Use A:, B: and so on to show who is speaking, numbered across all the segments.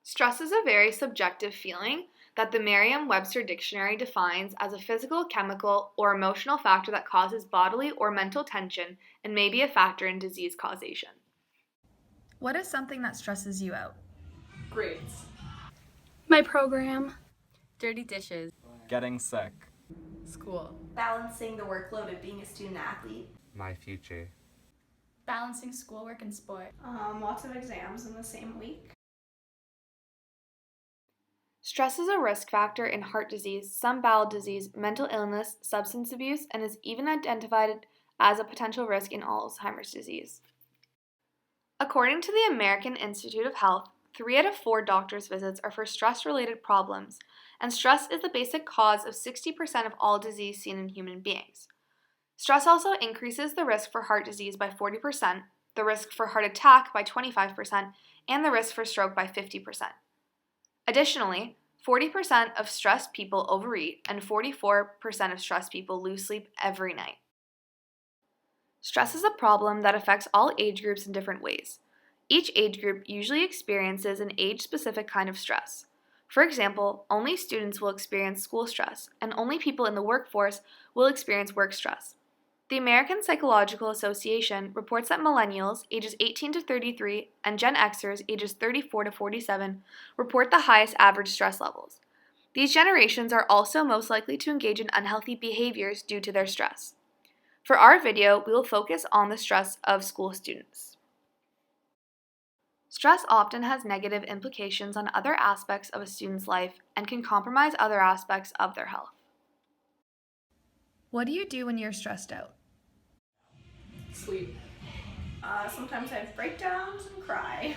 A: Stress is a very subjective feeling that the Merriam-Webster dictionary defines as a physical, chemical, or emotional factor that causes bodily or mental tension and may be a factor in disease causation.
B: What is something that stresses you out?
C: Grades.
D: My program.
E: Dirty dishes.
F: Getting sick.
C: School.
G: Balancing the workload of being a student athlete.
H: My future.
D: Balancing schoolwork and sport.
I: Lots of exams in the same week.
A: Stress is a risk factor in heart disease, some bowel disease, mental illness, substance abuse, and is even identified as a potential risk in Alzheimer's disease. According to the American Institute of Health, 3 out of 4 doctor's visits are for stress-related problems, and stress is the basic cause of 60% of all disease seen in human beings. Stress also increases the risk for heart disease by 40%, the risk for heart attack by 25%, and the risk for stroke by 50%. Additionally, 40% of stressed people overeat, and 44% of stressed people lose sleep every night. Stress is a problem that affects all age groups in different ways. Each age group usually experiences an age-specific kind of stress. For example, only students will experience school stress, and only people in the workforce will experience work stress. The American Psychological Association reports that millennials ages 18 to 33 and Gen Xers ages 34 to 47 report the highest average stress levels. These generations are also most likely to engage in unhealthy behaviors due to their stress. For our video, we will focus on the stress of school students. Stress often has negative implications on other aspects of a student's life and can compromise other aspects of their health.
B: What do you do when you're stressed out?
C: Sleep.
I: Sometimes I have breakdowns and cry.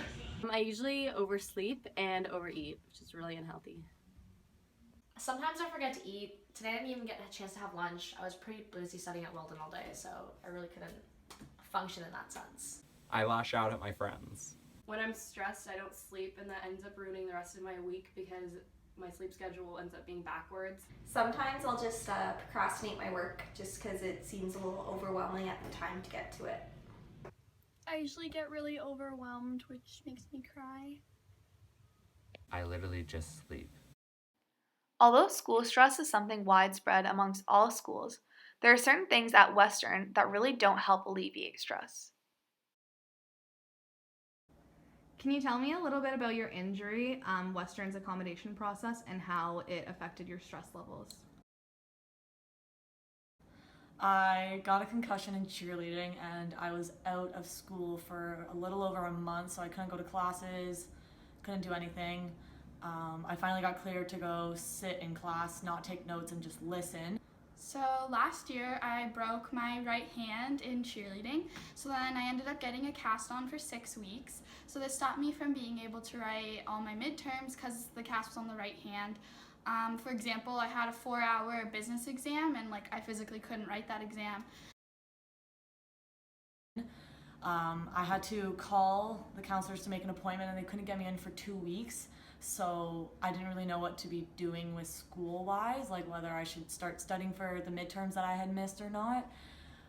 E: I usually oversleep and overeat, which is really unhealthy.
J: Sometimes I forget to eat. Today I didn't even get a chance to have lunch. I was pretty busy studying at Weldon all day, so I really couldn't function in that sense.
F: I lash out at my friends.
K: When I'm stressed, I don't sleep, and that ends up ruining the rest of my week because my sleep schedule ends up being backwards.
G: Sometimes I'll just procrastinate my work just because it seems a little overwhelming at the time to get to it.
D: I usually get really overwhelmed, which makes me cry.
H: I literally just sleep.
A: Although school stress is something widespread amongst all schools, there are certain things at Western that really don't help alleviate stress.
B: Can you tell me a little bit about your injury, Western's accommodation process, and how it affected your stress levels?
C: I got a concussion in cheerleading and I was out of school for a little over a month, so I couldn't go to classes, couldn't do anything. I finally got cleared to go sit in class, not take notes, and just listen.
D: So last year I broke my right hand in cheerleading, so then I ended up getting a cast on for 6 weeks. So this stopped me from being able to write all my midterms because the cast was on the right hand. For example, I had a 4-hour business exam and I physically couldn't write that exam.
C: I had to call the counselors to make an appointment and they couldn't get me in for 2 weeks. So I didn't really know what to be doing with school-wise, like whether I should start studying for the midterms that I had missed or not.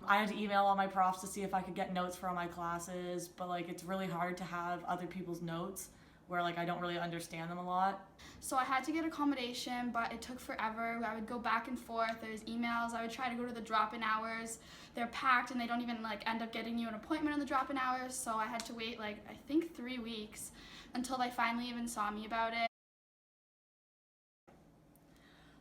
C: I had to email all my profs to see if I could get notes for all my classes, but it's really hard to have other people's notes where I don't really understand them a lot.
D: So I had to get accommodation, but it took forever. I would go back and forth. There's emails. I would try to go to the drop-in hours. They're packed and they don't even end up getting you an appointment in the drop-in hours. So I had to wait I think 3 weeks until they finally even saw me about it.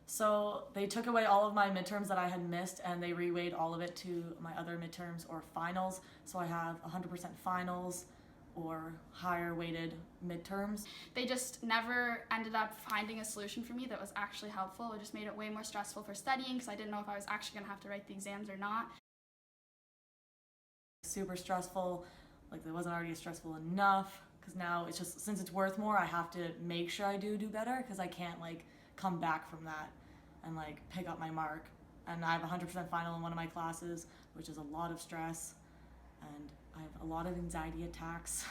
C: So they took away all of my midterms that I had missed and they reweighed all of it to my other midterms or finals. So I have 100% finals or higher weighted midterms.
D: They just never ended up finding a solution for me that was actually helpful. It just made it way more stressful for studying because I didn't know if I was actually going to have to write the exams or not.
C: Super stressful, it wasn't already stressful enough because now it's just, since it's worth more, I have to make sure I do better because I can't come back from that and pick up my mark. And I have a 100% final in one of my classes, which is a lot of stress, and I have a lot of anxiety attacks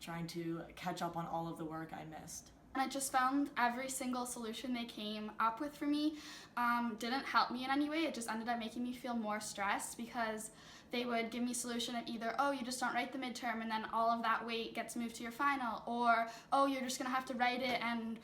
C: trying to catch up on all of the work I missed.
D: And I just found every single solution they came up with for me didn't help me in any way. It just ended up making me feel more stressed because they would give me a solution of either, oh, you just don't write the midterm and then all of that weight gets moved to your final, or, oh, you're just going to have to write it and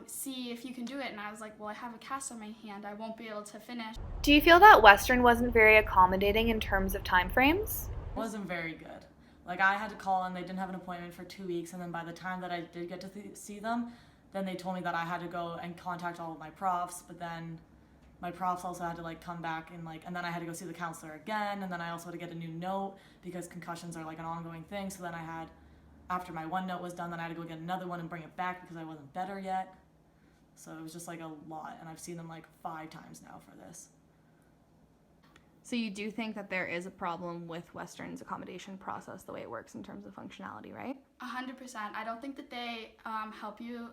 D: see if you can do it. And I was like, well, I have a cast on my hand. I won't be able to finish.
A: Do you feel that Western wasn't very accommodating in terms of time frames?
C: It wasn't very good. Like, I had to call and they didn't have an appointment for 2 weeks, and then by the time that I did get to see them, then they told me that I had to go and contact all of my profs, but then my profs also had to like come back and then I had to go see the counselor again, and then I also had to get a new note because concussions are like an ongoing thing. So then after my one note was done, then I had to go get another one and bring it back because I wasn't better yet. So it was just like a lot, and I've seen them like 5 times now for this.
B: So you do think that there is a problem with Western's accommodation process, the way it works in terms of functionality, right?
D: 100%. I don't think that they help you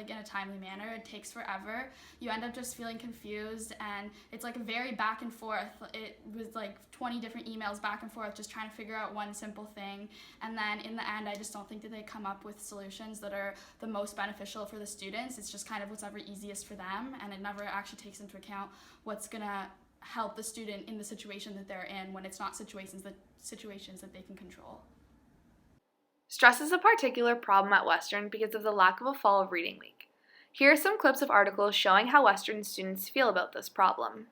D: in a timely manner. It takes forever. You end up just feeling confused, and it's like a very back and forth. It was like 20 different emails back and forth just trying to figure out one simple thing. And then in the end, I just don't think that they come up with solutions that are the most beneficial for the students. It's just kind of whatever easiest for them, and it never actually takes into account what's going to help the student in the situation that they're in when it's not situations that they can control.
A: Stress is a particular problem at Western because of the lack of a fall of reading week. Here are some clips of articles showing how Western students feel about this problem.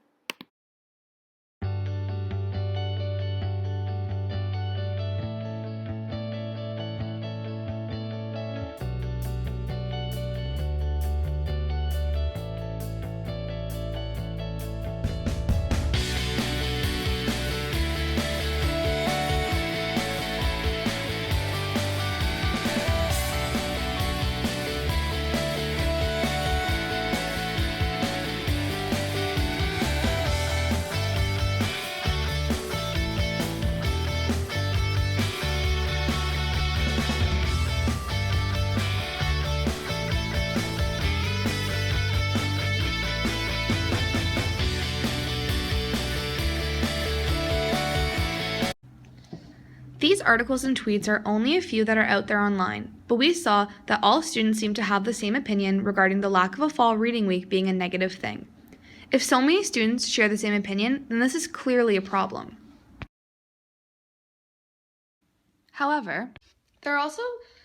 A: These articles and tweets are only a few that are out there online, but we saw that all students seem to have the same opinion regarding the lack of a fall reading week being a negative thing. If so many students share the same opinion, then this is clearly a problem. However, there are also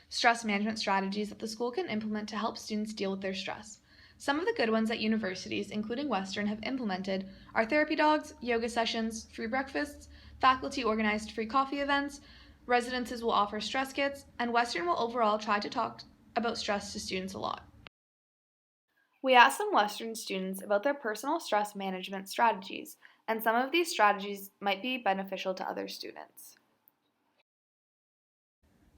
A: stress management strategies that the school can implement to help students deal with their stress. Some of the good ones that universities, including Western, have implemented are therapy dogs, yoga sessions, free breakfasts, faculty-organized free coffee events, residences will offer stress kits, and Western will overall try to talk about stress to students a lot. We asked some Western students about their personal stress management strategies, and some of these strategies might be beneficial to other students.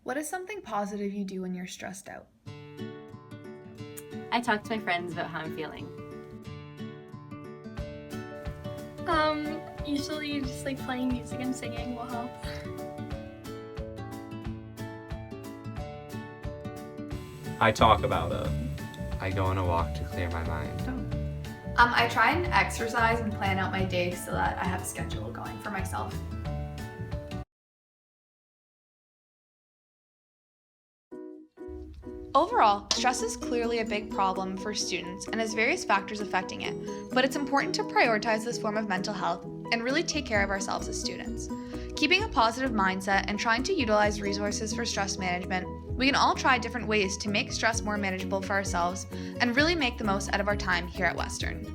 A: What is something positive you do when you're stressed out?
E: I talk to my friends about how I'm feeling.
L: Usually just like playing music and singing will help.
F: I talk about it.
H: I go on a walk to clear my mind.
A: I try and exercise and plan out my day so that I have a schedule going for myself. Overall, stress is clearly a big problem for students and has various factors affecting it, but it's important to prioritize this form of mental health and really take care of ourselves as students. Keeping a positive mindset and trying to utilize resources for stress management, we can all try different ways to make stress more manageable for ourselves and really make the most out of our time here at Western.